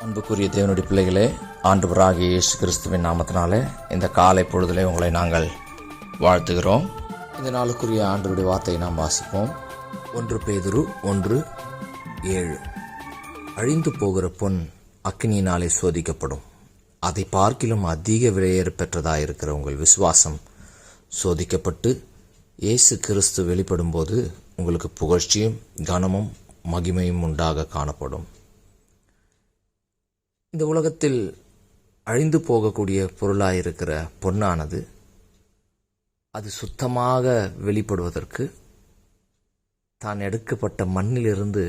அன்புக்குரிய தேவனுடைய பிள்ளைகளே, ஆண்டவராகிய இயேசு கிறிஸ்துவின் நாமத்தினாலே இந்த காலை பொழுதிலே உங்களை நாங்கள் வாழ்த்துகிறோம். இந்த நாளுக்குரிய ஆண்டவருடைய வார்த்தையை நாம் வாசிப்போம். 1 பேதுரு 1:7. அழிந்து போகிற பொன் அக்கினியினாலே சோதிக்கப்படும், அதை பார்க்கிலும் அதிக விலையேற பெற்றதாயிருக்கிற உங்கள் விசுவாசம் சோதிக்கப்பட்டு இயேசு கிறிஸ்து வெளிப்படும் போது உங்களுக்கு புகழ்ச்சியும் கனமும் மகிமையும் உண்டாக காணப்படும். இந்த உலகத்தில் அழிந்து போகக்கூடிய பொருளாயிருக்கிற பொன்னானது அது சுத்தமாக வெளிப்படுவதற்கு தான் எடுக்கப்பட்ட மண்ணிலிருந்து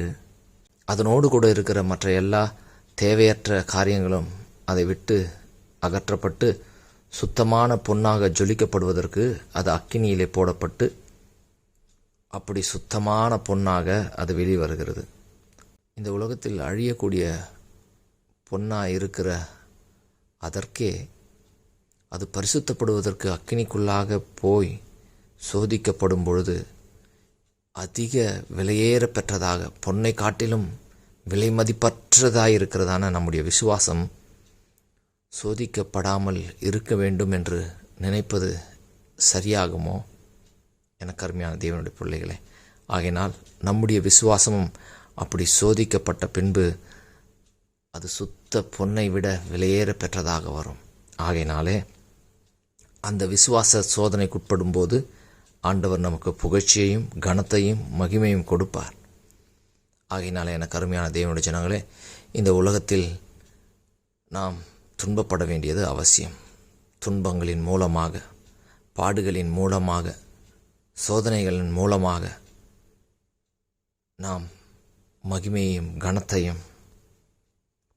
அதனோடு கூட இருக்கிற மற்ற எல்லா தேவையற்ற காரியங்களும் அதை விட்டு அகற்றப்பட்டு சுத்தமான பொன்னாக ஜொலிக்கப்படுவதற்கு அது அக்கினியிலே போடப்பட்டு அப்படி சுத்தமான பொன்னாக அது வெளிவருகிறது. இந்த உலகத்தில் அழியக்கூடிய பொன்னாக இருக்கிற அதற்கே அது பரிசுத்தப்படுவதற்கு அக்கினிக்குள்ளாக போய் சோதிக்கப்படும் பொழுது அதிக விலையேற பெற்றதாக பொன்னை காட்டிலும் விலை மதிப்பற்றதாக இருக்கிறதான நம்முடைய விசுவாசம் சோதிக்கப்படாமல் இருக்க வேண்டும் என்று நினைப்பது சரியாகுமோ? எனக்கு அருமையான தேவனுடைய பிள்ளைகளே, ஆகையினால் நம்முடைய விசுவாசமும் அப்படி சோதிக்கப்பட்ட பின்பு அது சுத்த பொன்னை விட விலையேற பெற்றதாக வரும். ஆகையினாலே அந்த விசுவாச சோதனைக்குட்படும் போது ஆண்டவர் நமக்கு புகழ்ச்சியையும் கனத்தையும் மகிமையும் கொடுப்பார். ஆகையினாலே எனக்கு அருமையான தேவனுடைய ஜனங்களே, இந்த உலகத்தில் நாம் துன்பப்பட வேண்டியது அவசியம். துன்பங்களின் மூலமாக, பாடுகளின் மூலமாக, சோதனைகளின் மூலமாக நாம் மகிமையையும் கனத்தையும்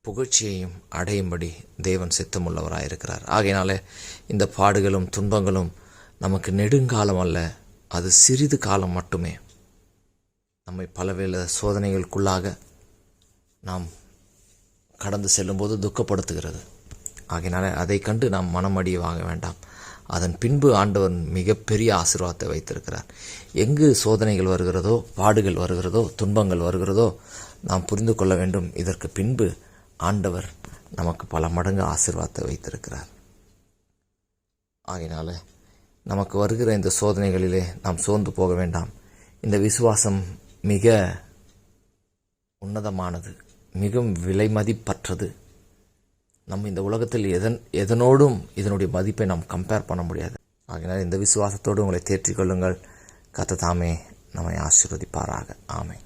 புகழ்ச்சியையும் அடையும்படி தேவன் சித்தமுள்ளவராயிருக்கிறார். ஆகையினாலே இந்த பாடுகளும் துன்பங்களும் நமக்கு நெடுங்காலம் அல்ல, அது சிறிது காலம் மட்டுமே. நம்மை பலவேளை சோதனைகளுக்குள்ளாக நாம் கடந்து செல்லும்போது துக்கப்படுத்துகிறது. ஆகையினாலே அதை கண்டு நாம் மனமடிய வாங்க வேண்டாம். அதன் பின்பு ஆண்டவர் மிகப்பெரிய ஆசீர்வாதத்தை வைத்திருக்கிறார். எங்கு சோதனைகள் வருகிறதோ, பாடுகள் வருகிறதோ, துன்பங்கள் வருகிறதோ நாம் புரிந்து கொள்ள வேண்டும், இதற்கு பின்பு ஆண்டவர் நமக்கு பல மடங்கு ஆசீர்வாதத்தை வைத்திருக்கிறார். ஆகையினால நமக்கு வருகிற இந்த சோதனைகளிலே நாம் சோர்ந்து போக வேண்டாம். இந்த விசுவாசம் மிக உன்னதமானது, மிகவும் விலை மதிப்பற்றது. நம்ம இந்த உலகத்தில் எதனோடும் இதனுடைய மதிப்பை நாம் கம்பேர் பண்ண முடியாது. ஆகையினால் இந்த விசுவாசத்தோடு உங்களை தேற்றிக் கொள்ளுங்கள். கர்த்தர் தாமே நம்மை ஆசீர்வதிப்பாராக. ஆமென்.